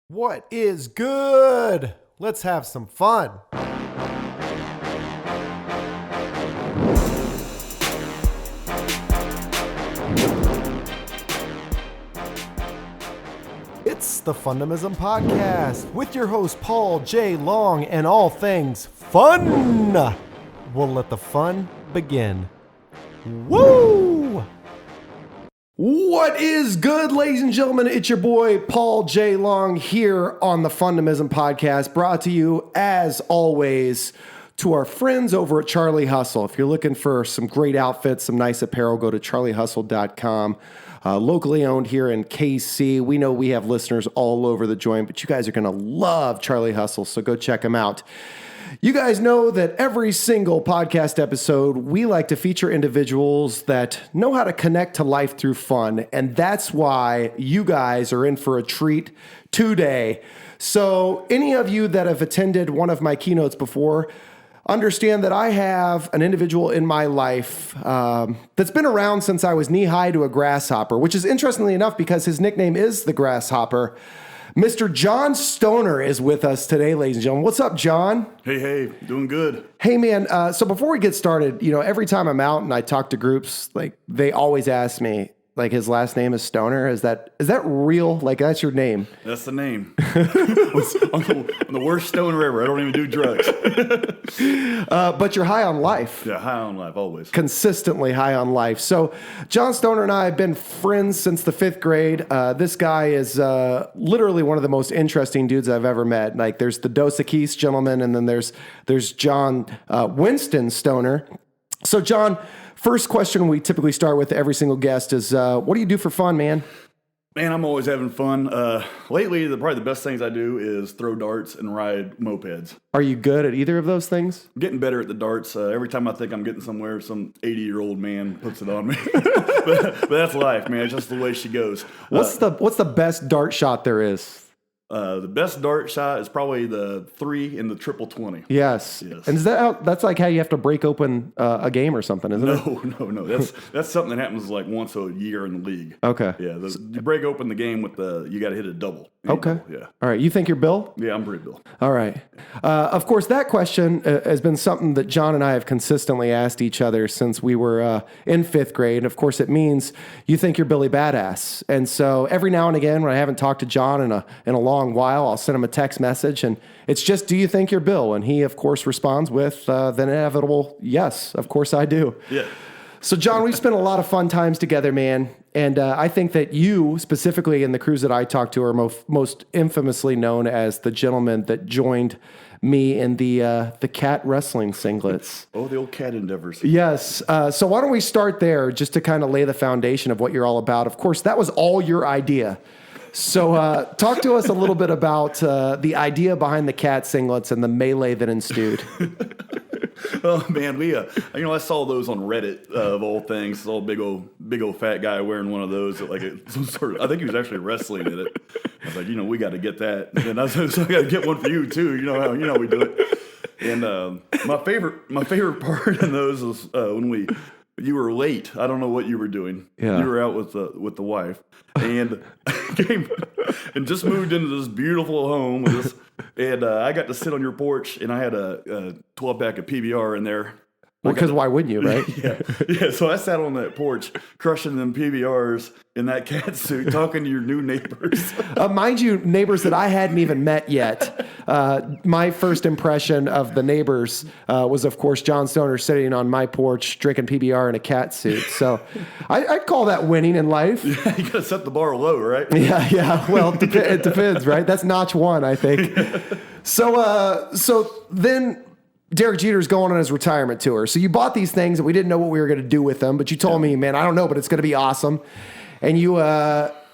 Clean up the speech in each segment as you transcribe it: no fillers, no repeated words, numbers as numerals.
What is good? Let's have some fun. It's the Fundamism podcast with your host Paul J. Long and all things fun. We'll let the fun begin. Woo! What is good, ladies and gentlemen? It's your boy Paul J. Long here on the Fundamism podcast, brought to you as always to our friends over at Charlie Hustle. If you're looking for some great outfits, some nice apparel, go to charliehustle.com. Locally owned here in KC. We know we have listeners all over the joint, but you guys are going to love Charlie Hustle, so go check them out. You guys know that every single podcast episode, we like to feature individuals that know how to connect to life through fun, and that's why you guys are in for a treat today. So any of you that have attended one of my keynotes before, understand that I have an individual in my life that's been around since I was knee-high to a grasshopper, which is interestingly enough because his nickname is the Grasshopper. Mr. John Stoner is with us today, ladies and gentlemen. What's up, John? Hey, doing good. Hey, man, so before we get started, every time I'm out and I talk to groups, they always ask me, his last name is Stoner. Is that real? That's your name? That's the name. I'm the worst stoner ever. I don't even do drugs. But you're high on life. Yeah, high on life, always. Consistently high on life. So John Stoner and I have been friends since the 5th grade. This guy is literally one of the most interesting dudes I've ever met. There's the Dos Equis gentleman, and then there's John Winston Stoner. So John, first question we typically start with every single guest is, what do you do for fun, man? Man, I'm always having fun. Lately, probably the best things I do is throw darts and ride mopeds. Are you good at either of those things? I'm getting better at the darts. Every time I think I'm getting somewhere, some 80-year-old man puts it on me. but that's life, man. It's just the way she goes. What's the best dart shot there is? The best dart shot is probably the 3 in the triple 20. Yes. And is that's like how you have to break open a game or something, isn't it? No. That's something that happens once a year in the league. Okay. Yeah. You break open the game with you got to hit a double. Okay. Double, yeah. All right. You think you're Bill? Yeah, I'm pretty Bill. All right. Of course, that question has been something that John and I have consistently asked each other since we were in 5th grade. And of course, it means you think you're Billy Badass. And so every now and again, when I haven't talked to John in a long while, I'll send him a text message, and it's just, do you think you're Bill? And he, of course, responds with the inevitable, yes, of course I do. Yeah. So, John, we've spent a lot of fun times together, man. And I think that you, specifically in the crews that I talked to, are most infamously known as the gentleman that joined me in the cat wrestling singlets. Oh, the old cat endeavors. Yes. So why don't we start there just to kind of lay the foundation of what you're all about. Of course, that was all your idea. So talk to us a little bit about the idea behind the cat singlets and the melee that ensued. Oh man, I saw those on Reddit of all things. Saw a big old fat guy wearing one of those, some sort of. I think he was actually wrestling in it. I was like, we got to get that. And then I got to get one for you too. You know how we do it. And my favorite part in those was when you were late. I don't know what you were doing. Yeah. You were out with the wife, and came and just moved into this beautiful home with this. And I got to sit on your porch, and I had a 12-pack of PBR in there. Well, because why wouldn't you, right? Yeah. So I sat on that porch, crushing them PBRs in that cat suit, talking to your new neighbors. Mind you, neighbors that I hadn't even met yet. My first impression of the neighbors was, of course, John Stoner sitting on my porch, drinking PBR in a cat suit. So I'd call that winning in life. Yeah, you got to set the bar low, right? Yeah. Well, it depends, right? That's notch 1, I think. So then Derek Jeter's going on his retirement tour. So you bought these things and we didn't know what we were going to do with them, but you told me, man, I don't know, but it's going to be awesome. And you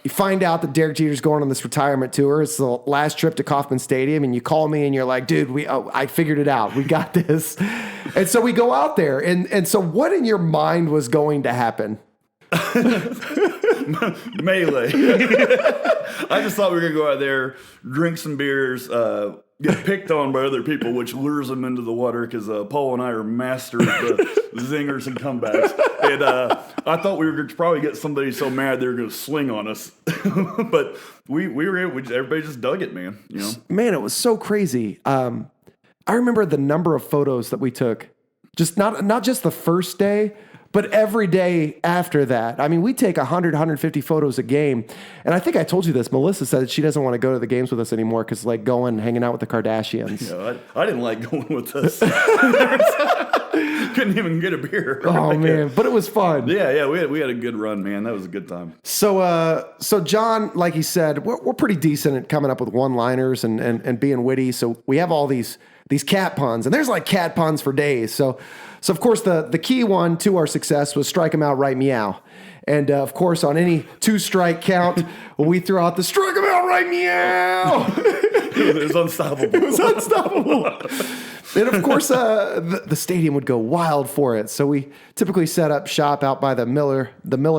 find out that Derek Jeter's going on this retirement tour. It's the last trip to Kauffman Stadium, and you call me and you're like, dude, I figured it out. We got this. And so we go out there. And so what in your mind was going to happen? Melee. I just thought we were going to go out there, drink some beers, get picked on by other people, which lures them into the water because Paul and I are masters of the zingers and comebacks. And I thought we were going to probably get somebody so mad they were going to swing on us. But we were able, everybody just dug it, man. You know? Man, it was so crazy. I remember the number of photos that we took, just not just the first day, but every day after that. I mean, we take 100, 150 photos a game. And I think I told you this. Melissa said that she doesn't want to go to the games with us anymore because like hanging out with the Kardashians. Yeah, I didn't like going with us. Couldn't even get a beer. Oh, man. But it was fun. Yeah, we had a good run, man. That was a good time. So John, like he said, we're pretty decent at coming up with one-liners and being witty. So we have all these cat puns, and there's like cat puns for days. So of course, the key one to our success was strike 'em out, right, meow. And of course, on any 2-strike count, we threw out the strike 'em out, right, meow. It was unstoppable. It was unstoppable. And of course, the stadium would go wild for it. So we typically set up shop out by the Miller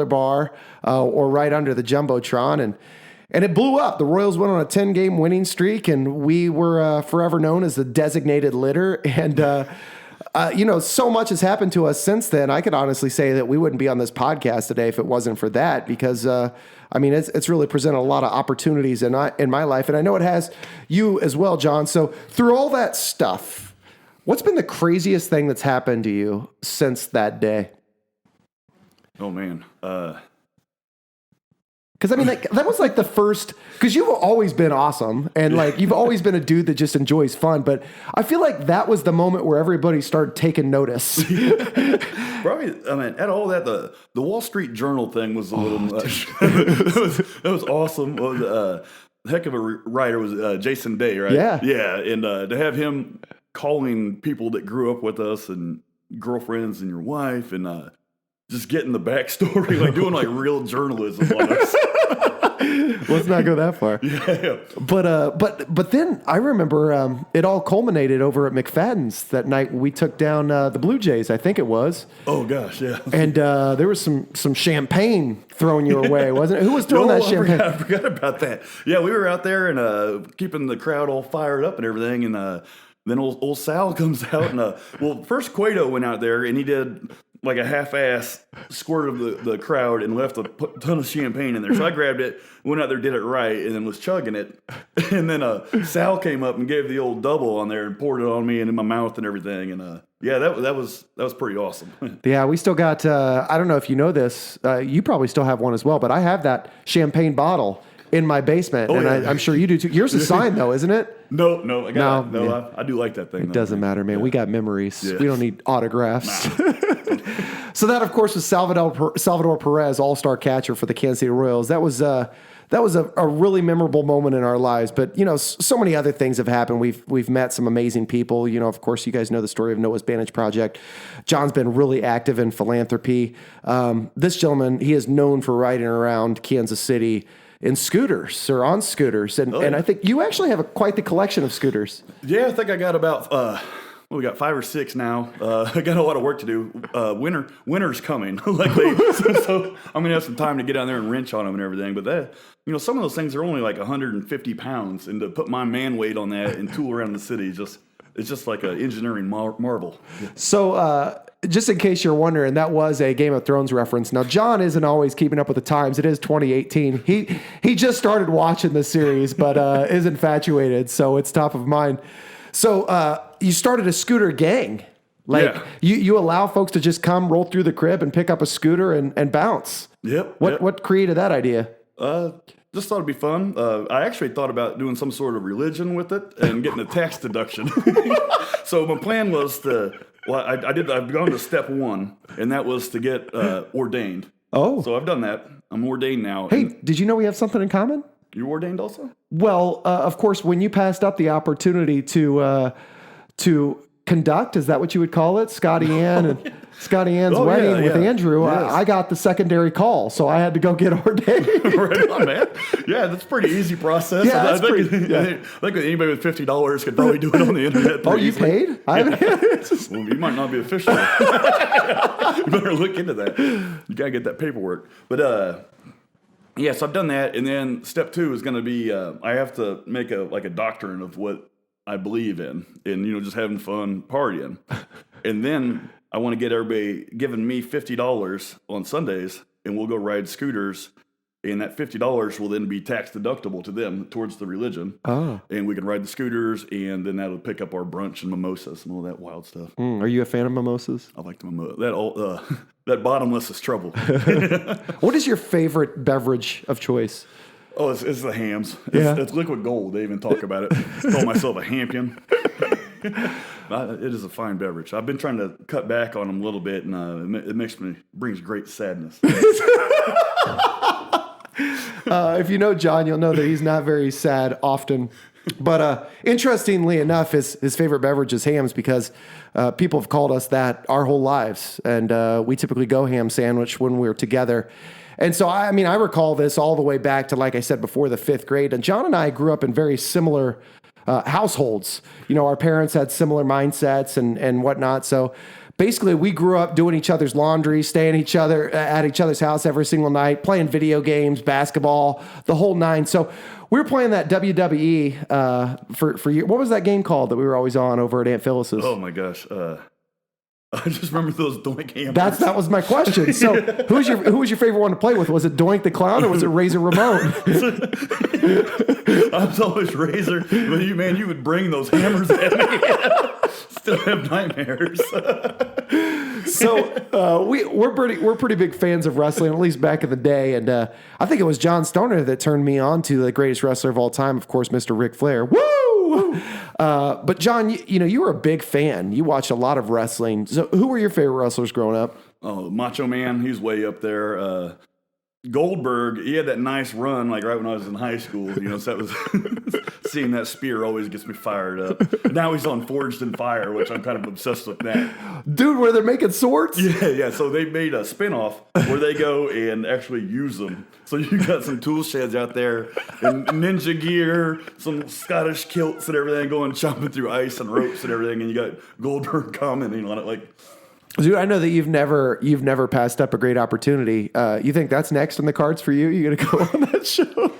Bar or right under the Jumbotron, and it blew up. The Royals went on a 10-game winning streak, and we were forever known as the designated litter. And so much has happened to us since then. I could honestly say that we wouldn't be on this podcast today if it wasn't for that, because it's really presented a lot of opportunities in my life, and I know it has you as well, John. So through all that stuff, what's been the craziest thing that's happened to you since that day? Oh man. Because, I mean, that was like the first, because you've always been awesome, and like you've always been a dude that just enjoys fun, but I feel like that was the moment where everybody started taking notice. Probably, I mean, at all that, the Wall Street Journal thing was a little much. that was awesome. Heck of a writer was Jason Day, right? Yeah. Yeah, and to have him calling people that grew up with us and girlfriends and your wife and just getting the backstory, like doing like real journalism on us. Let's not go that far. Yeah. But then I remember it all culminated over at McFadden's that night when we took down the Blue Jays, I think it was. Oh gosh, yeah. And there was some champagne thrown your way, wasn't it? Who was throwing that champagne? I forgot about that. Yeah, we were out there and keeping the crowd all fired up and everything, and then old Sal comes out and first Cueto went out there and he did like a half-ass squirt of the crowd and left a ton of champagne in there. So I grabbed it, went out there, did it right, and then was chugging it. And then Sal came up and gave the old double on there and poured it on me and in my mouth and everything. And yeah, that was pretty awesome. Yeah, we still got, I don't know if you know this, you probably still have one as well, but I have that champagne bottle in my basement, and yeah. I'm sure you do too. Yours is signed though, isn't it? No, I do like that thing. It doesn't matter, man. Yeah. We got memories. Yeah. We don't need autographs. Nah. So that, of course, was Salvador Perez, all-star catcher for the Kansas City Royals. That was a really memorable moment in our lives. But so many other things have happened. We've met some amazing people. Of course, you guys know the story of Noah's Bandage Project. John's been really active in philanthropy. This gentleman, he is known for riding around Kansas City in scooters or on scooters. And I think you actually have quite the collection of scooters. Yeah, I think I got about, we got 5 or 6 now. I got a lot of work to do. Winter's coming. So I'm going to have some time to get down there and wrench on them and everything. But some of those things are only like 150 pounds. And to put my man weight on that and tool around the city, it's just like an engineering marvel. Yeah. So, just in case you're wondering, that was a Game of Thrones reference. Now, John isn't always keeping up with the times. It is 2018. He just started watching the series, but is infatuated, so it's top of mind. So you started a scooter gang. Like you allow folks to just come roll through the crib and pick up a scooter and bounce. Yep. What created that idea? Just thought it'd be fun. I actually thought about doing some sort of religion with it and getting a tax deduction. So my plan was I've gone to step 1, and that was to get ordained. Oh. So I've done that. I'm ordained now. Hey, did you know we have something in common? You ordained also? Well, of course, when you passed up the opportunity to conduct, is that what you would call it? Scotty Ann's wedding with Andrew. Yes. I got the secondary call, so I had to go get ordained. Right on, man. Yeah, that's a pretty easy process. Yeah, I think anybody with $50 could probably do it on the internet. Oh, you easily. paid? Well, you might not be official. You better look into that. You got to get that paperwork. But yeah, so I've done that, and then step 2 is going to be I have to make a doctrine of what I believe in, and just having fun partying. And then I want to get everybody giving me $50 on Sundays, and we'll go ride scooters. And that $50 will then be tax deductible to them towards the religion. Oh. And we can ride the scooters, and then that'll pick up our brunch and mimosas and all that wild stuff. Are you a fan of mimosas? I like the mimosa. That bottomless is trouble. What is your favorite beverage of choice? Oh, it's the hams. It's liquid gold. They even talk about it. I call myself a hampion. It is a fine beverage. I've been trying to cut back on them a little bit, and it brings great sadness. If you know John, you'll know that he's not very sad often. But interestingly enough, his favorite beverage is hams because people have called us that our whole lives. And we typically go ham sandwich when we're together. And so, I recall this all the way back to, like I said before, the 5th grade. And John and I grew up in very similar households. Our parents had similar mindsets and whatnot. So basically, we grew up doing each other's laundry, staying at each other's house every single night, playing video games, basketball, the whole nine. So we were playing that WWE for you. What was that game called that we were always on over at Aunt Phyllis's? Oh my gosh. I just remember those Doink hammers. That was my question. So who was your favorite one to play with? Was it Doink the Clown or was it Razor Ramon? I was always Razor. But you would bring those hammers at me. Still have nightmares. So we're pretty big fans of wrestling, at least back in the day. And I think it was John Stoner that turned me on to the greatest wrestler of all time, of course, Mr. Ric Flair. Woo! But John, you were a big fan. You watched a lot of wrestling. So who were your favorite wrestlers growing up? Oh, Macho Man, he's way up there. Goldberg, he had that nice run like right when I was in high school. So that was seeing that spear always gets me fired up. Now he's on Forged in Fire, which I'm kind of obsessed with that. Dude, where they're making swords? Yeah. So they made a spinoff where they go and actually use them. So you got some tool sheds out there and ninja gear, some Scottish kilts and everything going chopping through ice and ropes and everything, and you got Goldberg commenting on it like. Dude, I know that you've never passed up a great opportunity. You think that's next on the cards for you? You gonna go on that show?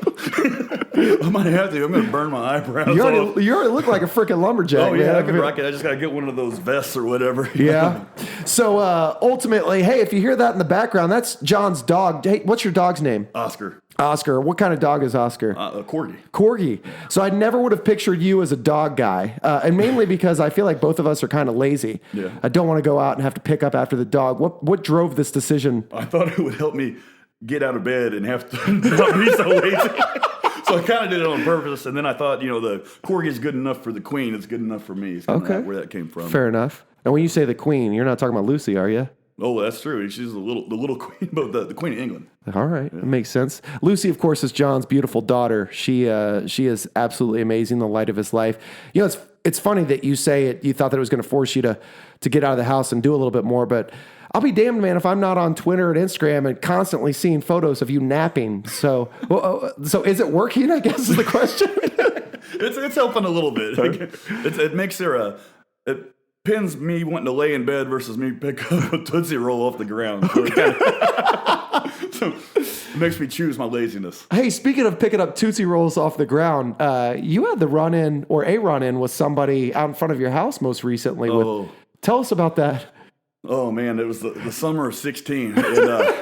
I might have to. I'm gonna burn my eyebrows. You already look like a freaking lumberjack. Oh yeah, man. I can rock it. I just gotta get one of those vests or whatever. Yeah. So ultimately, hey, if you hear that in the background, that's John's dog. Hey, what's your dog's name? Oscar. What kind of dog is Oscar? A corgi. Corgi. So I never would have pictured you as a dog guy, and mainly because I feel like both of us are kind of lazy. Yeah. I don't want to go out and have to pick up after the dog. What drove this decision? I thought it would help me get out of bed and have to not be so lazy. So I kind of did it on purpose, and then I thought, the corgi is good enough for the queen. It's good enough for me. It's okay. Where that came from. Fair enough. And when you say the queen, you're not talking about Lucy, are you? Oh, that's true. She's the little queen, but the queen of England. All right, That makes sense. Lucy, of course, is John's beautiful daughter. She is absolutely amazing, the light of his life. It's funny that you say it. You thought that it was going to force you to get out of the house and do a little bit more, but I'll be damned, man, if I'm not on Twitter and Instagram and constantly seeing photos of you napping. So is it working? I guess is the question. It's helping a little bit. It makes her it pins me wanting to lay in bed versus me pick up a Tootsie Roll off the ground. So it makes me choose my laziness. Hey, speaking of picking up Tootsie Rolls off the ground, you had the run-in with somebody out in front of your house most recently. Tell us about that. Oh, man, it was the summer of 16. And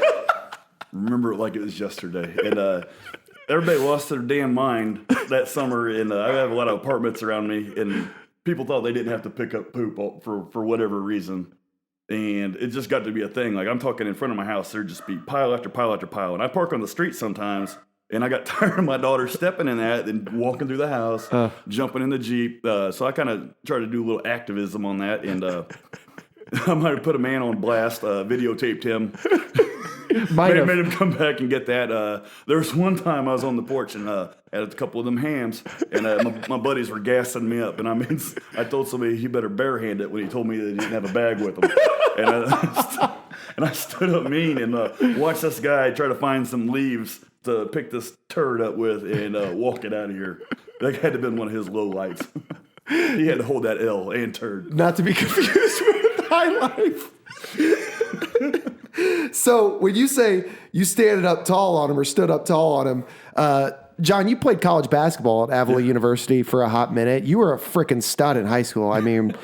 remember it like it was yesterday. And everybody lost their damn mind that summer. And I have a lot of apartments around me, and people thought they didn't have to pick up poop for whatever reason. And it just got to be a thing. Like, I'm talking in front of my house, there'd just be pile after pile after pile. And I park on the street sometimes, and I got tired of my daughter stepping in that and walking through the house, jumping in the Jeep. So I kind of tried to do a little activism on that. And I might have put a man on blast, videotaped him. Made him come back and get that. There was one time I was on the porch and had a couple of them hams, and my buddies were gassing me up. And I told somebody he better barehand it when he told me that he didn't have a bag with him. And I stood up mean and watched this guy try to find some leaves to pick this turd up with and walk it out of here. That had to have been one of his low lights. He had to hold that L and turd. Not to be confused with high life. So when you say you stood up tall on him, John, you played college basketball at Avila University for a hot minute. You were a freaking stud in high school. I mean,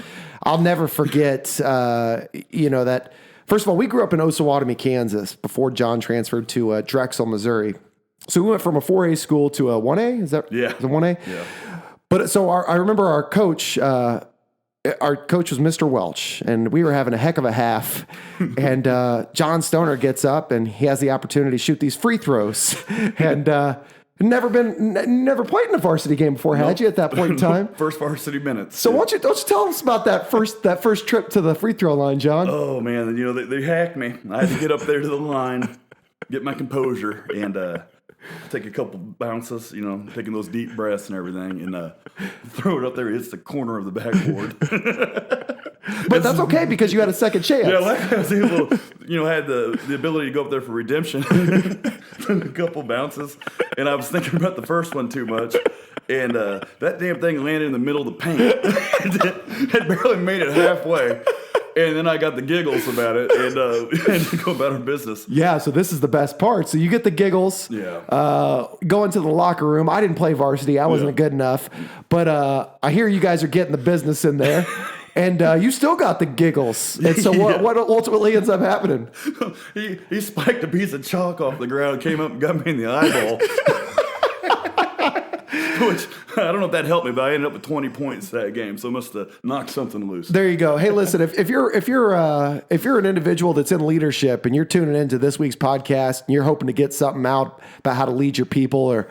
I'll never forget, that. First of all, we grew up in Osawatomie, Kansas before John transferred to Drexel, Missouri. So we went from a 4A school to a 1A. Is that yeah? Is it 1A? Yeah. But so I remember our coach. Our coach was Mr. Welch, and we were having a heck of a half. And John Stoner gets up, and he has the opportunity to shoot these free throws. And never played in a varsity game before, had you, at that point in time? First varsity minutes. So don't you tell us about that first trip to the free throw line, John? Oh man, they hacked me. I had to get up there to the line, get my composure, and take a couple bounces, taking those deep breaths and everything, and throw it up there. It's the corner of the backboard. But that's okay because you had a second chance. Yeah, I was able, had the ability to go up there for redemption. Took a couple bounces, and I was thinking about the first one too much. And that damn thing landed in the middle of the paint. It barely made it halfway. And then I got the giggles about it and had to go about our business. Yeah, so this is the best part. So you get the giggles. Yeah. Go into the locker room. I didn't play varsity. I wasn't good enough. But I hear you guys are getting the business in there. And you still got the giggles. And so what ultimately ends up happening? He spiked a piece of chalk off the ground, came up and got me in the eyeball. Which, I don't know if that helped me, but I ended up with 20 points that game, so it must have knocked something loose. There you go. Hey, listen, if you're an individual that's in leadership and you're tuning into this week's podcast and you're hoping to get something out about how to lead your people or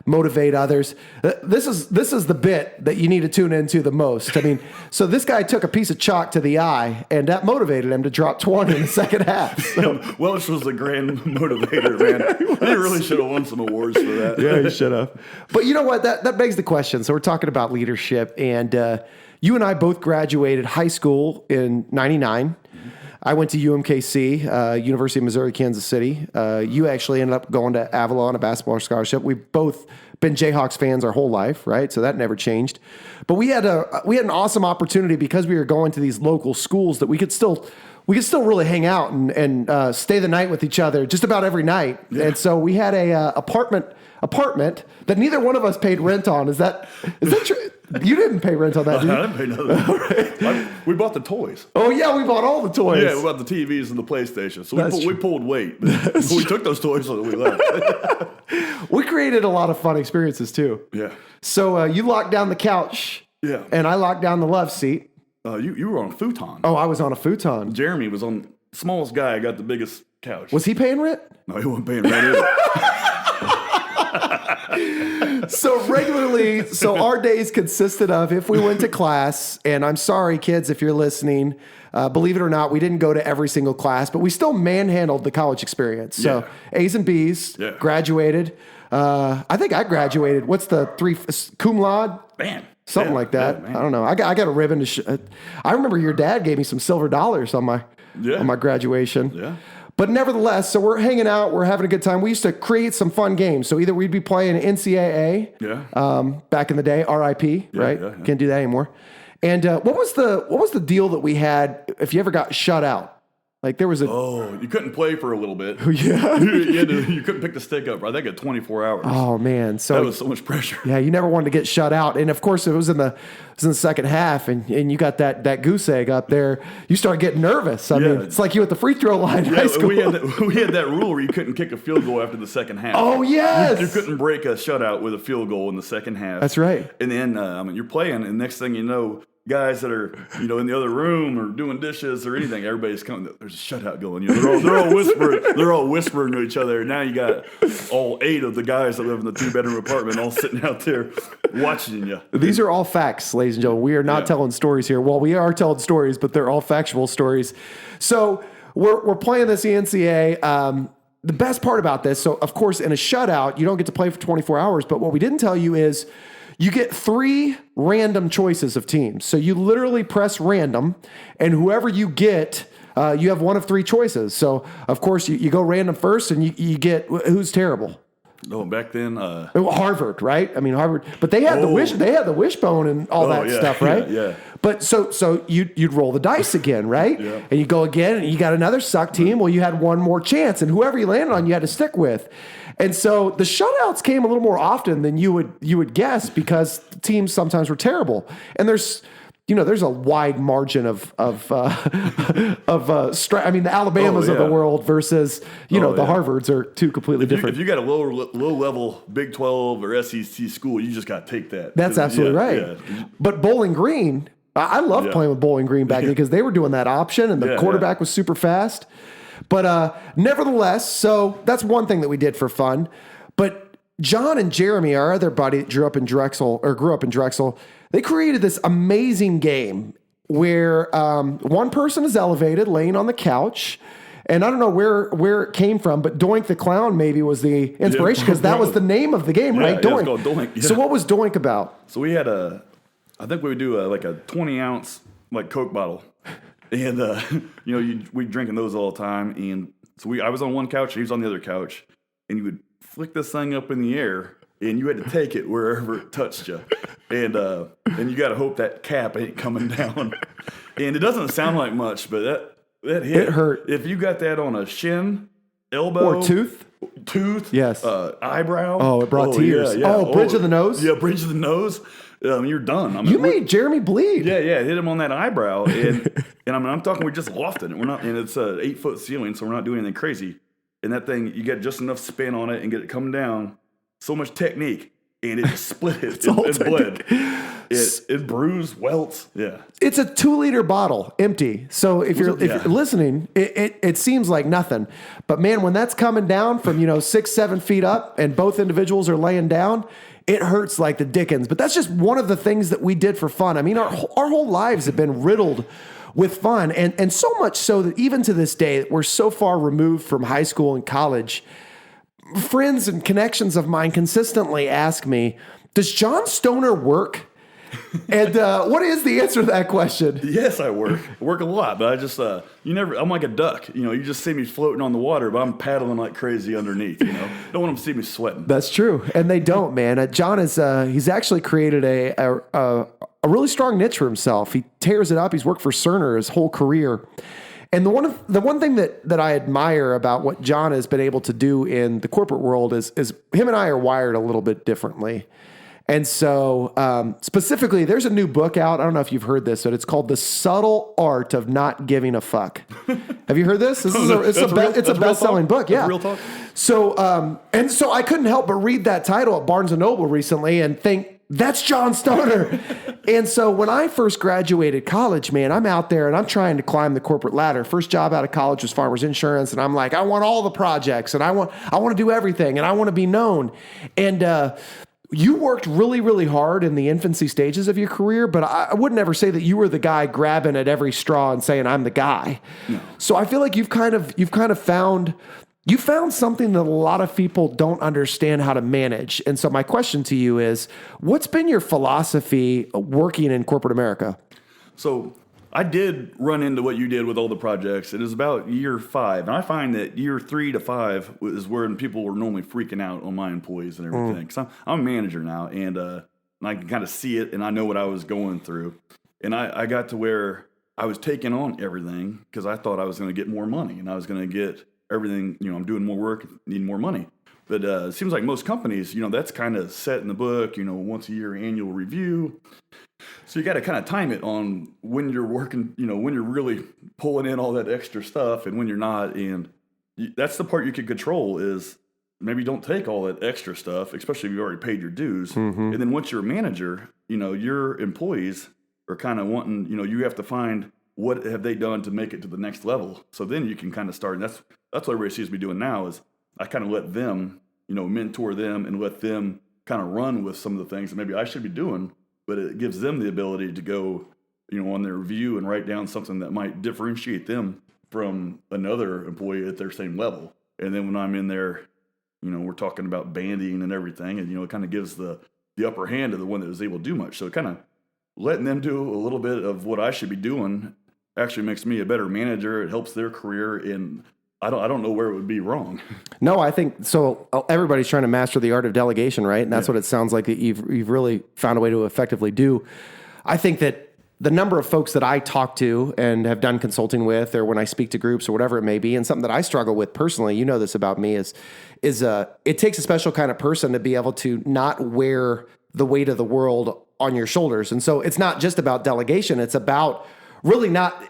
motivate others, this is the bit that you need to tune into the most. I mean, so this guy took a piece of chalk to the eye, and that motivated him to drop 20 in the second half. So. Welch was a grand motivator, man. He really should have won some awards for that. Yeah, he should have. But you know what? That begs the question. So we're talking about leadership, and you and I both graduated high school in '99. I went to UMKC, University of Missouri, Kansas City. You actually ended up going to Avila on a basketball scholarship. We've both been Jayhawks fans our whole life, right? So that never changed. But we had an awesome opportunity because we were going to these local schools that we could still really hang out and stay the night with each other just about every night. Yeah. And so we had a apartment that neither one of us paid rent on. Is that true? You didn't pay rent on that, did you? I didn't pay nothing. Right. We bought the toys. Oh, yeah, we bought all the toys. Yeah, we bought the TVs and the PlayStation. So we pulled weight. We took those toys so that we left. We created a lot of fun experiences, too. Yeah. So you locked down the couch. Yeah. And I locked down the love seat. You were on a futon. Oh, I was on a futon. Jeremy was on smallest guy, got the biggest couch. Was he paying rent? No, he wasn't paying rent either. So our days consisted of, if we went to class, and I'm sorry, kids, if you're listening, believe it or not, we didn't go to every single class, but we still manhandled the college experience. So A's and B's, graduated. I think I graduated. What's the cum laude? Man. Something like that. I don't know. I got a ribbon to I remember your dad gave me some silver dollars on my graduation. Yeah. But nevertheless, so we're hanging out, we're having a good time. We used to create some fun games. So either we'd be playing NCAA, back in the day, RIP, right? Yeah. Can't do that anymore. And what was the deal that we had if you ever got shut out? Like there was you couldn't play for a little bit. Yeah. you couldn't pick the stick up. I think at 24 hours. Oh man. So that was so much pressure. Yeah. You never wanted to get shut out. And of course it was in the second half and you got that goose egg up there. You start getting nervous. I mean, it's like you at the free throw line in high school. We had that rule where you couldn't kick a field goal after the second half. Oh yes. You couldn't break a shutout with a field goal in the second half. That's right. And then, you're playing and next thing you know, guys that are, in the other room or doing dishes or anything, everybody's coming. There's a shutout going. They're all whispering. They're all whispering to each other. And now you got all 8 of the guys that live in the 2-bedroom apartment all sitting out there watching you. These are all facts, ladies and gentlemen. We are not telling stories here. Well, we are telling stories, but they're all factual stories. So we're playing this ENCA. The best part about this, so of course, in a shutout, you don't get to play for 24 hours. But what we didn't tell you is, you get 3 random choices of teams. So you literally press random, and whoever you get, you have one of 3 choices. So, of course, you go random first, and you get who's terrible. Oh, back then, Harvard, right? I mean, Harvard, but they had the wishbone and all that stuff, right? Yeah. But so you'd roll the dice again, right? Yeah. And you go again, and you got another suck team. Well, you had one more chance, and whoever you landed on, you had to stick with. And so the shutouts came a little more often than you would guess because the teams sometimes were terrible. And there's a wide margin of I mean, the Alabamas of the world versus, the Harvards are two completely different. If you got a low level Big 12 or SEC school, you just got to take that. That's absolutely right. Yeah. But Bowling Green, I loved playing with Bowling Green back then because they were doing that option and the quarterback was super fast. But nevertheless, so that's one thing that we did for fun. But John and Jeremy, our other buddy that grew up in Drexel, they created this amazing game where one person is elevated, laying on the couch. And I don't know where it came from, but Doink the Clown maybe was the inspiration because that was the name of the game, right? Doink. It's called Doink. Yeah. So what was Doink about? So we had I think we would do like a 20-ounce like Coke bottle. And, we drinking those all the time. And so I was on one couch, he was on the other couch. And you would flick this thing up in the air, and you had to take it wherever it touched you. And you got to hope that cap ain't coming down. And it doesn't sound like much, but that hit. It hurt. If you got that on a shin, elbow. Or tooth, yes, eyebrow. Oh, it brought tears. Yeah. Oh, bridge of the nose? Yeah, bridge of the nose. You're done. I mean, you made Jeremy bleed. Yeah, hit him on that eyebrow, and I'm talking. We're just lofting it. We're not, and it's a 8-foot ceiling, so we're not doing anything crazy. And that thing, you get just enough spin on it and get it coming down. So much technique, and it just split it. It bled. It bruised, welts. Yeah, it's a 2-liter bottle, empty. So if you're listening, it seems like nothing, but man, when that's coming down from 6-7 feet up, and both individuals are laying down, it hurts like the dickens. But that's just one of the things that we did for fun. I mean, our whole lives have been riddled with fun, and so much so that even to this day, we're so far removed from high school and college. Friends and connections of mine consistently ask me, "Does John Stoner work?" And what is the answer to that question? Yes, I work. I work a lot, but I just I'm like a duck. You just see me floating on the water, but I'm paddling like crazy underneath. Don't want them to see me sweating. That's true, and they don't, man. John is he's actually created a really strong niche for himself. He tears it up. He's worked for Cerner his whole career. And the one thing that I admire about what John has been able to do in the corporate world is him and I are wired a little bit differently. And so specifically, there's a new book out. I don't know if you've heard this, but it's called The Subtle Art of Not Giving a Fuck. Have you heard this? It's a best-selling book. Yeah. That's real talk. So and so I couldn't help but read that title at Barnes & Noble recently and think, that's John Stoner. And so when I first graduated college, man, I'm out there and I'm trying to climb the corporate ladder. First job out of college was Farmers Insurance. And I'm like, I want all the projects and I want to do everything and I want to be known. And you worked really, really hard in the infancy stages of your career, but I wouldn't ever say that you were the guy grabbing at every straw and saying, I'm the guy. No. So I feel like you've kind of found something that a lot of people don't understand how to manage. And so my question to you is, what's been your philosophy working in corporate America? So I did run into what you did with all the projects. It is about year 5. And I find that year 3 to 5 is where people were normally freaking out on my employees and everything. Because I'm a manager now, and I can kind of see it, and I know what I was going through. And I got to where I was taking on everything because I thought I was going to get more money, and I was going to get everything, I'm doing more work, need more money. But it seems like most companies, that's kind of set in the book, once a year annual review. So you got to kind of time it on when you're working, when you're really pulling in all that extra stuff and when you're not. And that's the part you can control is maybe don't take all that extra stuff, especially if you already paid your dues. Mm-hmm. And then once you're a manager, your employees are kind of wanting, you have to find what have they done to make it to the next level. So then you can kind of start. And that's what everybody sees me doing now is I kind of let them, mentor them and let them kind of run with some of the things that maybe I should be doing, but it gives them the ability to go, on their review and write down something that might differentiate them from another employee at their same level. And then when I'm in there, we're talking about banding and everything, and, it kind of gives the upper hand to the one that was able to do much. So kind of letting them do a little bit of what I should be doing actually makes me a better manager. It helps their career, and I don't know where it would be wrong. No, I think so. Everybody's trying to master the art of delegation, right? And that's what it sounds like that you've really found a way to effectively do. I think that the number of folks that I talk to and have done consulting with, or when I speak to groups or whatever it may be, and something that I struggle with personally, you know this about me, is it takes a special kind of person to be able to not wear the weight of the world on your shoulders. And so it's not just about delegation. It's about really not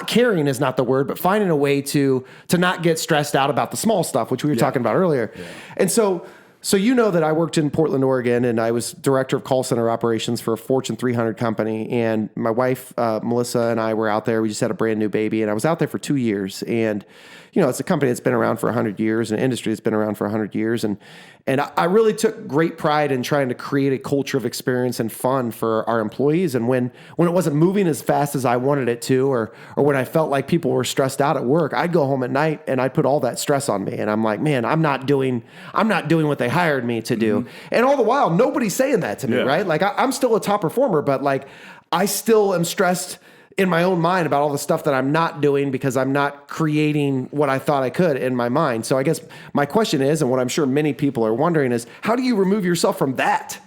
caring is not the word, but finding a way to not get stressed out about the small stuff, which we were talking about earlier. Yeah. And so you know that I worked in Portland, Oregon, and I was director of call center operations for a Fortune 300 company. And my wife, Melissa, and I were out there. We just had a brand new baby, and I was out there for 2 years. And you know, it's a company that's been around for 100 years, an industry that's been around for 100 years. And I really took great pride in trying to create a culture of experience and fun for our employees. And when it wasn't moving as fast as I wanted it to, or when I felt like people were stressed out at work, I'd go home at night and I'd put all that stress on me. And I'm like, man, I'm not doing what they hired me to do. Mm-hmm. And all the while, nobody's saying that to me, right? Like I'm still a top performer, but like I still am stressed in my own mind about all the stuff that I'm not doing because I'm not creating what I thought I could in my mind. So I guess my question is, and what I'm sure many people are wondering is, how do you remove yourself from that?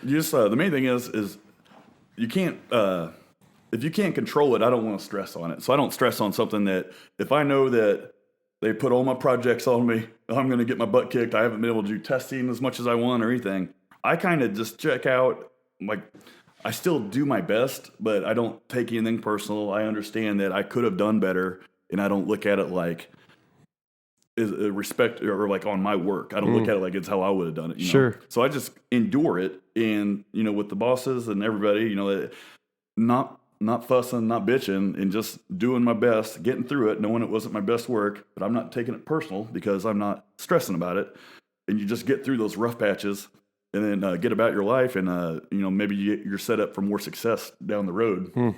Just the main thing is you can't if you can't control it, I don't want to stress on it. So I don't stress on something that if I know that they put all my projects on me, I'm going to get my butt kicked. I haven't been able to do testing as much as I want or anything. I kind of just check out. Like, I still do my best, but I don't take anything personal. I understand that I could have done better, and I don't look at it like is respect or like on my work. I don't look at it like it's how I would have done it. You know? So I just endure it, and you know, with the bosses and everybody, you know, not fussing, not bitching, and just doing my best, getting through it, knowing it wasn't my best work, but I'm not taking it personal because I'm not stressing about it. And you just get through those rough patches. And then get about your life, and you know, maybe you're set up for more success down the road.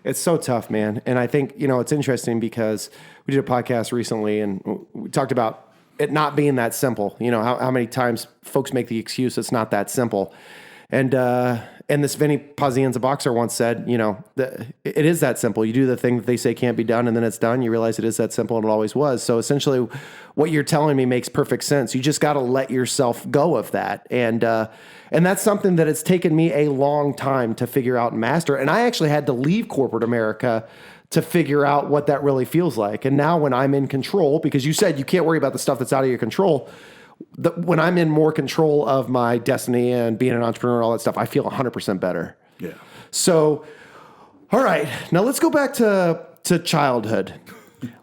It's so tough, man. And I think, you know, it's interesting because we did a podcast recently, and we talked about it not being that simple. You know, how many times folks make the excuse it's not that simple. And this Vinny Pazienza boxer once said, you know, it is that simple. You do the thing that they say can't be done, and then it's done. You realize it is that simple, and it always was. So essentially, what you're telling me makes perfect sense. You just got to let yourself go of that. And that's something that it's taken me a long time to figure out and master. And I actually had to leave corporate America to figure out what that really feels like. And now when I'm in control, because you said you can't worry about the stuff that's out of your control, when I'm in more control of my destiny and being an entrepreneur and all that stuff, I feel 100% better. Yeah. So, all right, now let's go back to childhood.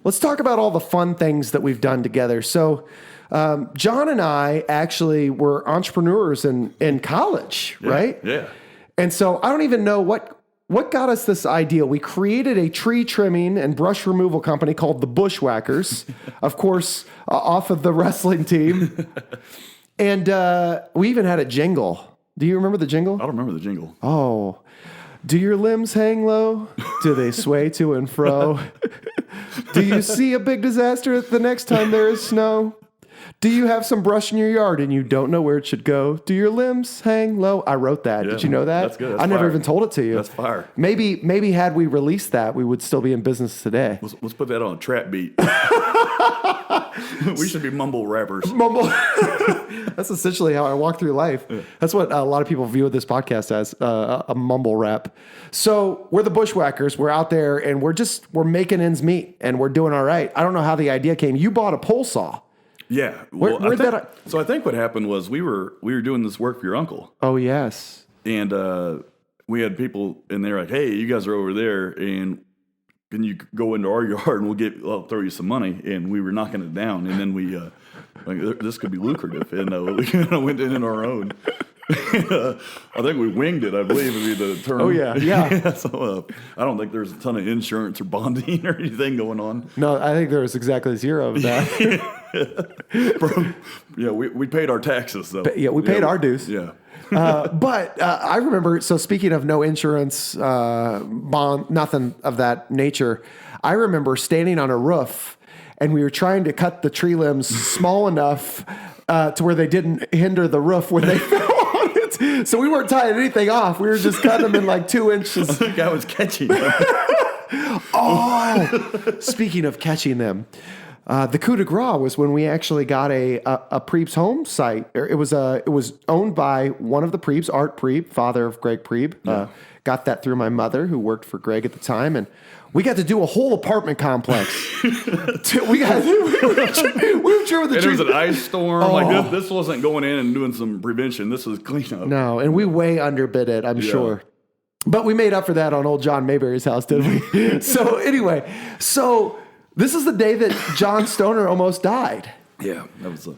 Let's talk about all the fun things that we've done together. So, John and I actually were entrepreneurs in college, right? Yeah. And so I don't even know what got us this idea. We created a tree trimming and brush removal company called the Bushwhackers, of course, off of the wrestling team. And we even had a jingle. Do you remember the jingle? I don't remember the jingle. Oh, do your limbs hang low? Do they sway to and fro? Do you see a big disaster the next time there is snow? Do you have some brush in your yard and you don't know where it should go? Do your limbs hang low? I wrote that. Yeah, did you know that? That's good. That's I never fire. even told it to you. That's fire. Maybe had we released that, we would still be in business today. Let's put that on a trap beat. We should be mumble rappers. Mumble. That's essentially how I walk through life. Yeah. That's what a lot of people view this podcast as, a mumble rap. So we're the Bushwhackers. We're out there and we're making ends meet and we're doing all right. I don't know how the idea came. You bought a pole saw. Yeah. Well, I think what happened was we were doing this work for your uncle. Oh, yes. And we had people in there like, hey, you guys are over there, and can you go into our yard and I'll throw you some money. And we were knocking it down, and then we like, this could be lucrative, and we kind of went in our own. I think we winged it, I believe would be the term. Oh, yeah. So I don't think there's a ton of insurance or bonding or anything going on. No, I think there was exactly zero of that. Yeah, we paid our taxes, though. We paid our dues. Yeah. But I remember, so speaking of no insurance, bond, nothing of that nature, I remember standing on a roof and we were trying to cut the tree limbs small enough to where they didn't hinder the roof when they fell on it. So we weren't tying anything off. We were just cutting them in like 2 inches. I think I was catching them. Oh, speaking of catching them. The coup de grace was when we actually got a Preeb's home site. It was owned by one of the Preebs, Art Preeb, father of Greg Preeb. Got that through my mother, who worked for Greg at the time, and we got to do a whole apartment complex. we were sure with the And it trees. was an ice storm. Like this wasn't going in and doing some prevention. This was cleanup. No, and we way underbid it, I'm sure. But we made up for that on old John Mayberry's house, didn't we? So anyway, this is the day that John Stoner almost died. Yeah, that was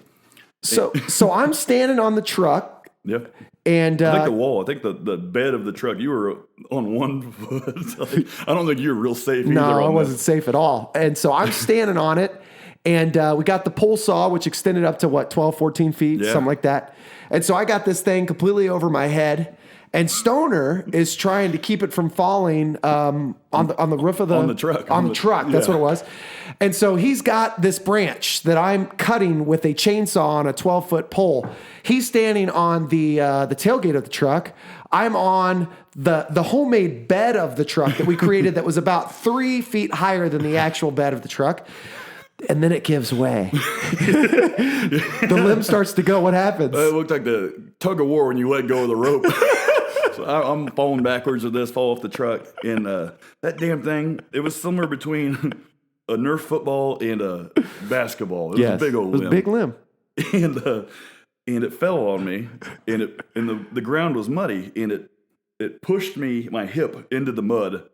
So I'm standing on the truck. Yeah. And I think the wall, I think the bed of the truck, you were on one foot. Like, I don't think you were real safe either. No, I wasn't safe at all. And so I'm standing on it, and we got the pole saw, which extended up to 12, 14 feet, something like that. And so I got this thing completely over my head, and Stoner is trying to keep it from falling on the roof of the truck. On the truck, that's what it was. And so he's got this branch that I'm cutting with a chainsaw on a 12-foot pole. He's standing on the tailgate of the truck. I'm on the homemade bed of the truck that we created that was about 3 feet higher than the actual bed of the truck. And then it gives way. The limb starts to go. What happens? It looked like the tug of war when you let go of the rope. So I'm falling backwards with this, fall off the truck. And that damn thing, it was somewhere between a Nerf football and a basketball. It was a big old limb. It was a big limb. And it fell on me, and the ground was muddy, and it pushed my hip into the mud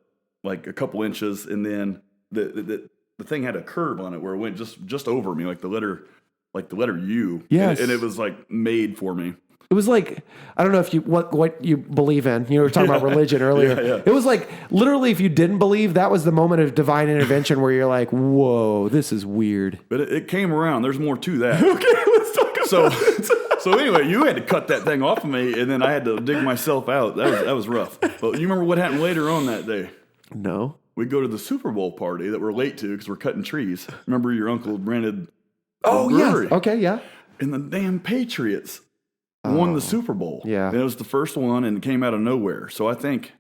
like a couple inches, and then the thing had a curve on it where it went just over me, like the letter U. Yes. And it was like made for me. It was like, I don't know if what you believe in. You were talking about religion earlier. Yeah. It was like, literally, if you didn't believe, that was the moment of divine intervention where you're like, whoa, this is weird. But it came around. There's more to that. Okay, let's talk about it. So anyway, you had to cut that thing off of me, and then I had to dig myself out. That was rough. But you remember what happened later on that day? No. We go to the Super Bowl party that we're late to because we're cutting trees. Remember your uncle rented Oh, brewery? yeah. Okay, yeah. And the damn Patriots won the Super Bowl. Yeah. And it was the first one, and it came out of nowhere. So I think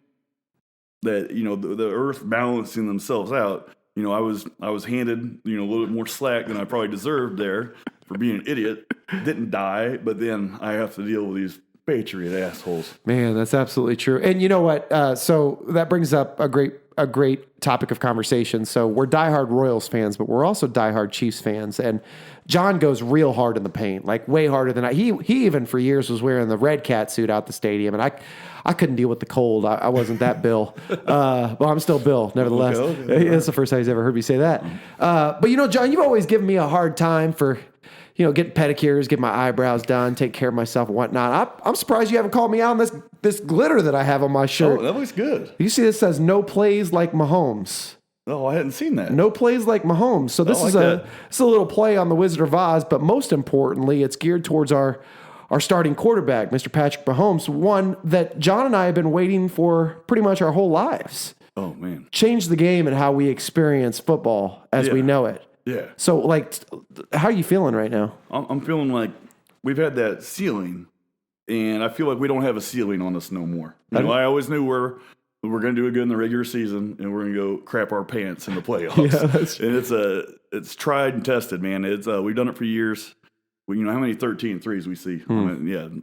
that, the earth balancing themselves out, I was handed, a little bit more slack than I probably deserved there for being an idiot. Didn't die, but then I have to deal with these Patriot assholes. Man, that's absolutely true. And you know what? So that brings up a great topic of conversation. So we're diehard Royals fans, but we're also diehard Chiefs fans. And John goes real hard in the paint, like way harder than I. He even for years was wearing the red catsuit out the stadium, and I couldn't deal with the cold. I wasn't that Bill. Well, I'm still Bill, nevertheless. Okay. That's the first time he's ever heard me say that. But John, you've always given me a hard time for getting pedicures, get my eyebrows done, take care of myself and whatnot. I'm surprised you haven't called me out on this glitter that I have on my shirt. Oh, that looks good. You see this says no plays like Mahomes. Oh, I hadn't seen that. No plays like Mahomes. So this is a little play on the Wizard of Oz, but most importantly, it's geared towards our starting quarterback, Mr. Patrick Mahomes, one that John and I have been waiting for pretty much our whole lives. Oh, man. Change the game and how we experience football as we know it. Yeah. So, how are you feeling right now? I'm feeling like we've had that ceiling, and I feel like we don't have a ceiling on us no more. I always knew we're going to do it good in the regular season, and we're going to go crap our pants in the playoffs. And it's tried and tested, man. It's we've done it for years. How many 13-3s we see? I mean,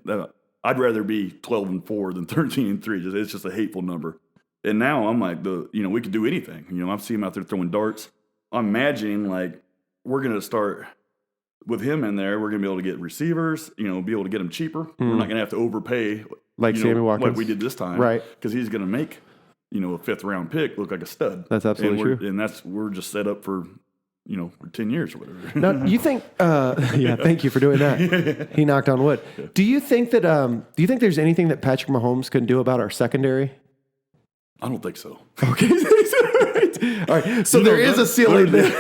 I'd rather be 12-4 than 13-3. It's just a hateful number. And now I'm like, we could do anything. I see him out there throwing darts. I'm imagining we're going to start with him in there. We're going to be able to get receivers, be able to get them cheaper. We're not going to have to overpay Sammy Watkins, like we did this time, right? Because he's going to make a 5th round pick look like a stud. That's absolutely true, and we're just set up for for 10 years or whatever. Now, you think? Thank you for doing that. He knocked on wood. Yeah. Do you think that? Do you think there's anything that Patrick Mahomes can do about our secondary? I don't think so. Okay. All right. So there is a ceiling there.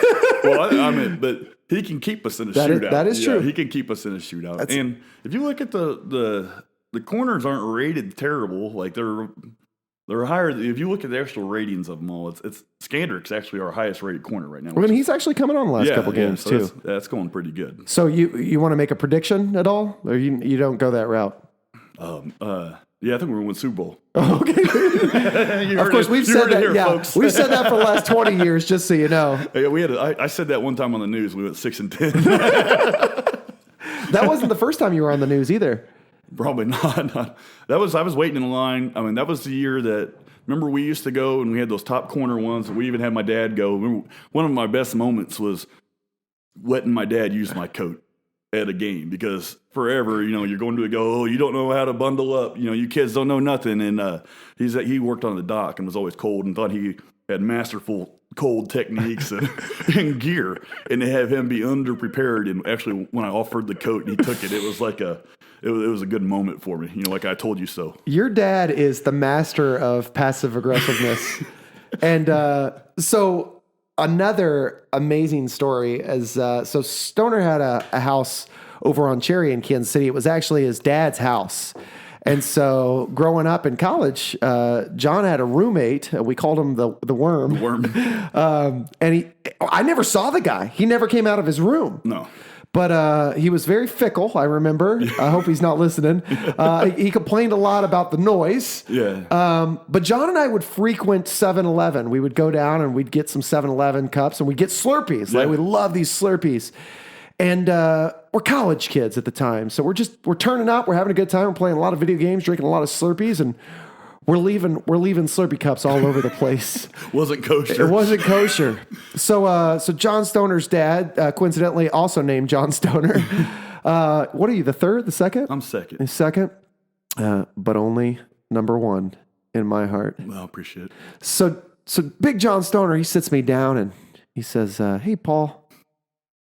Well, but he can keep us in a shootout. That is true. He can keep us in a shootout. And if you look at the corners aren't rated terrible. Like they're higher. If you look at the actual ratings of them all, it's Skandrick's actually our highest rated corner right now. Well, and he's actually coming on the last couple games so too. That's going pretty good. So you want to make a prediction at all, or you don't go that route? Yeah, I think we were winning Super Bowl. Okay. Of course, we've said that. Yeah, folks. we've said that for the last 20 years, just so you know. Yeah, I said that one time on the news. We went 6-10. That wasn't the first time you were on the news either. Probably not. I was waiting in line. I mean, that was the year that. Remember, we used to go and we had those top corner ones. We even had my dad go. Remember, one of my best moments was letting my dad use my coat at a game, because forever, you're going to go, oh, you don't know how to bundle up. You kids don't know nothing. And he worked on the dock and was always cold and thought he had masterful cold techniques and gear. And to have him be underprepared, and actually when I offered the coat and he took it, it was like it was a good moment for me. Like I told you so. Your dad is the master of passive aggressiveness. And so another amazing story is, so Stoner had a house over on Cherry in Kansas City. It was actually his dad's house. And so growing up in college, John had a roommate. We called him the Worm. The Worm. And I never saw the guy. He never came out of his room. No. But he was very fickle, I remember. I hope he's not listening. He complained a lot about the noise. Yeah. But John and I would frequent 7-Eleven. We would go down and we'd get some 7-Eleven cups and we'd get Slurpees. Yeah. Like, we love these Slurpees. And we're college kids at the time. So we're turning up. We're having a good time. We're playing a lot of video games, drinking a lot of Slurpees, and we're leaving Slurpee cups all over the place. Wasn't kosher. It wasn't kosher. So John Stoner's dad, coincidentally also named John Stoner. What are you, the third, the second? I'm second. The second, but only number one in my heart. Well, I appreciate it. So Big John Stoner, he sits me down and he says, hey, Paul,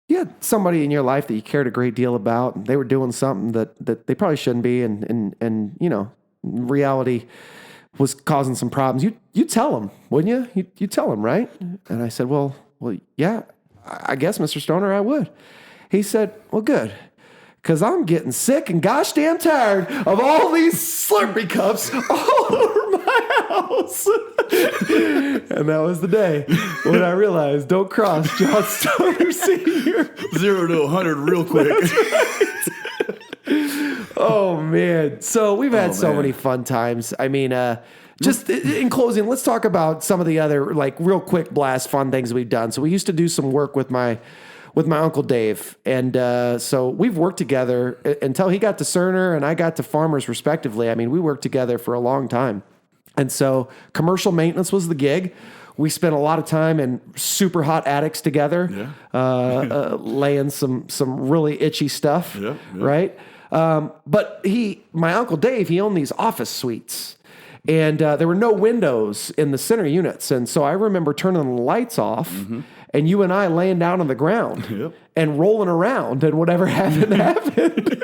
you had somebody in your life that you cared a great deal about, and they were doing something that they probably shouldn't be, and reality was causing some problems. You tell them, wouldn't you? You tell them, right? And I said, well, yeah, I guess, Mr. Stoner, I would. He said, well, good, because I'm getting sick and gosh damn tired of all these Slurpee cups all over my house. And that was the day when I realized, don't cross John Stoner Sr. 0 to 100 real quick. Oh, man. So we've had so many fun times. I mean, just in closing, let's talk about some of the other, like, real quick blast fun things we've done. So we used to do some work with my Uncle Dave. And so we've worked together until he got to Cerner and I got to Farmers, respectively. I mean, we worked together for a long time. And so commercial maintenance was the gig. We spent a lot of time in super hot attics together, laying some really itchy stuff, right? But my Uncle Dave, he owned these office suites. And there were no windows in the center units. And so I remember turning the lights off and you and I laying down on the ground and rolling around, and whatever happened.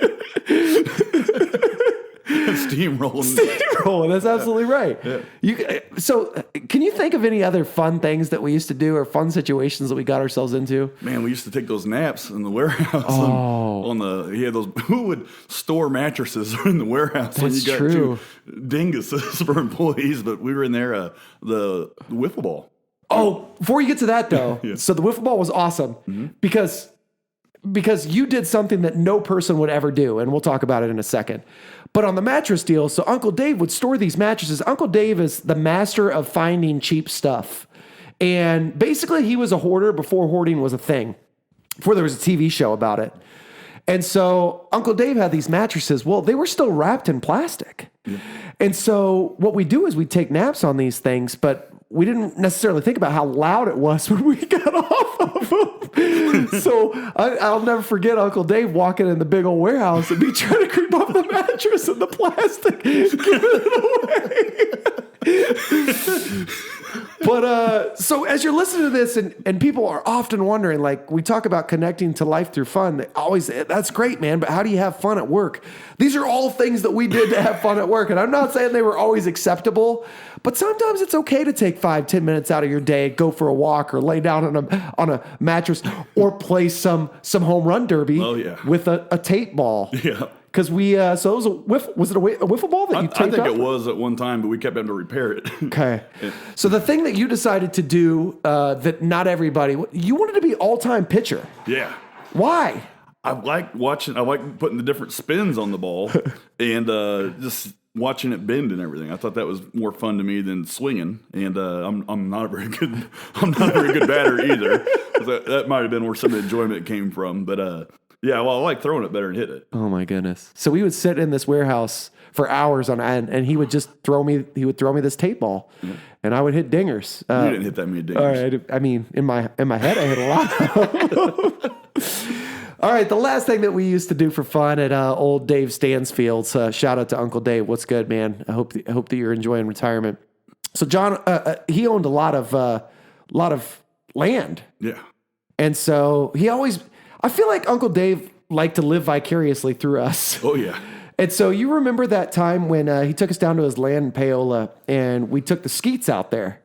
Steamrolling. That's absolutely right. Yeah. So can you think of any other fun things that we used to do, or fun situations that we got ourselves into? Man, we used to take those naps in the warehouse. Who would store mattresses in the warehouse when you got two dinguses for employees? But we were in there, the wiffle ball. Oh, before you get to that though, so the wiffle ball was awesome because you did something that no person would ever do, and we'll talk about it in a second. But on the mattress deal, so Uncle Dave would store these mattresses. Uncle Dave is the master of finding cheap stuff. And basically he was a hoarder before hoarding was a thing, before there was a TV show about it. And so Uncle Dave had these mattresses. Well, they were still wrapped in plastic. Yeah. And so what we do is we take naps on these things, but we didn't necessarily think about how loud it was when we got off of them. So I'll never forget Uncle Dave walking in the big old warehouse and me trying to creep up the mattress and the plastic, giving it away. But so as you're listening to this, and people are often wondering, like, we talk about connecting to life through fun. That's great, man, but how do you have fun at work? These are all things that we did to have fun at work. And I'm not saying they were always acceptable, but sometimes it's okay to take 5-10 minutes out of your day, go for a walk, or lay down on a mattress, or play some home run derby with a tape ball. Yeah. Because so it was it a wiffle ball that you taped up? I think it was at one time, but we kept having to repair it. Okay. So the thing that you decided to do that not everybody, you wanted to be all-time pitcher. Yeah. Why? I like putting the different spins on the ball and just watching it bend and everything. I thought that was more fun to me than swinging. And I'm not a very good batter either. That might have been where some of the enjoyment came from. But yeah, well, I like throwing it better than hitting it. Oh my goodness! So we would sit in this warehouse for hours on end, and he would just throw me. He would throw me this tape ball, and I would hit dingers. You didn't hit that many dingers. All right, I mean, in my head, I hit a lot. All right, the last thing that we used to do for fun at old Dave Stansfield's. Shout out to Uncle Dave. What's good, man? I hope that you're enjoying retirement. So John, he owned a lot of land. Yeah. And so he always, I feel like Uncle Dave liked to live vicariously through us. Oh, yeah. And so you remember that time when he took us down to his land in Paola and we took the skeets out there.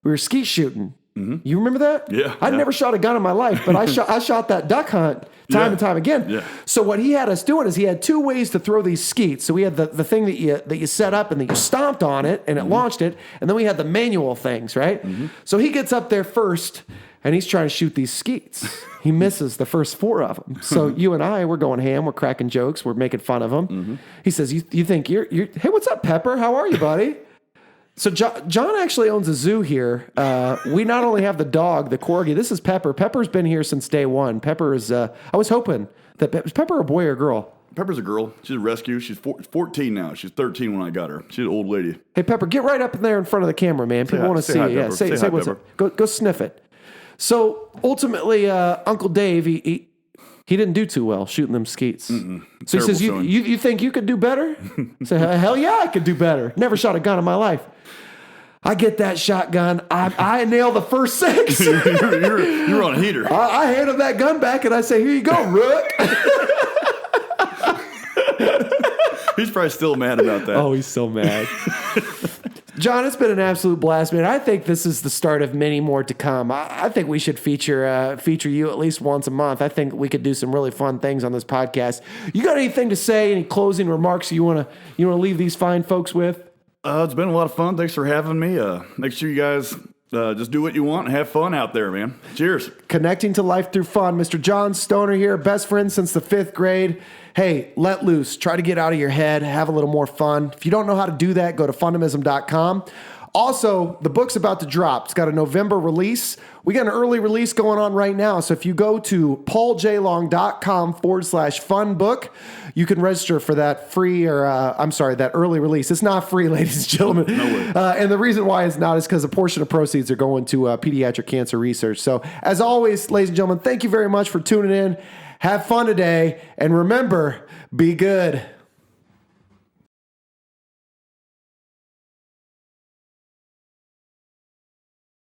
We were skeet shooting. Mm-hmm. You remember that? Yeah. I'd never shot a gun in my life, but I shot that duck hunt time and time again. Yeah. So what he had us doing is he had two ways to throw these skeets. So we had the thing that you set up and then you stomped on it and it launched it. And then we had the manual things, right? Mm-hmm. So he gets up there first and he's trying to shoot these skeets. He misses the first 4 of them. So you and I, we're going ham. We're cracking jokes. We're making fun of him. Mm-hmm. He says, you think you're, hey, what's up, Pepper? How are you, buddy? So John actually owns a zoo here. We not only have the dog, the corgi. This is Pepper. Pepper's been here since day one. Pepper is, I was hoping that, was Pepper a boy or a girl? Pepper's a girl. She's a rescue. She's 14 now. She's 13 when I got her. She's an old lady. Hey, Pepper, get right up in there in front of the camera, man. People want to see hi, you. Yeah, Pepper. say hi, what's Pepper. up. Go sniff it. So ultimately, Uncle Dave, he didn't do too well shooting them skeets. So he says, you think you could do better? I say, hell yeah, I could do better. Never shot a gun in my life. I get that shotgun. I nail the first 6. you're on a heater. I hand him that gun back and I say, here you go, Rook. He's probably still mad about that. Oh, he's so mad. John, it's been an absolute blast, man. I think this is the start of many more to come. I think we should feature you at least once a month. I think we could do some really fun things on this podcast. You got anything to say? Any closing remarks you want to leave these fine folks with? It's been a lot of fun. Thanks for having me. Make sure you guys just do what you want and have fun out there, man. Cheers. Connecting to life through fun. Mr. John Stoner here, best friend since the 5th grade. Hey, let loose. Try to get out of your head. Have a little more fun. If you don't know how to do that, go to fundamism.com. Also, the book's about to drop. It's got a November release. We got an early release going on right now. So if you go to pauljlong.com/fun book, you can register for that free that early release. It's not free, ladies and gentlemen. No way. And the reason why it's not is because a portion of proceeds are going to pediatric cancer research. So as always, ladies and gentlemen, thank you very much for tuning in. Have fun today. And remember, be good.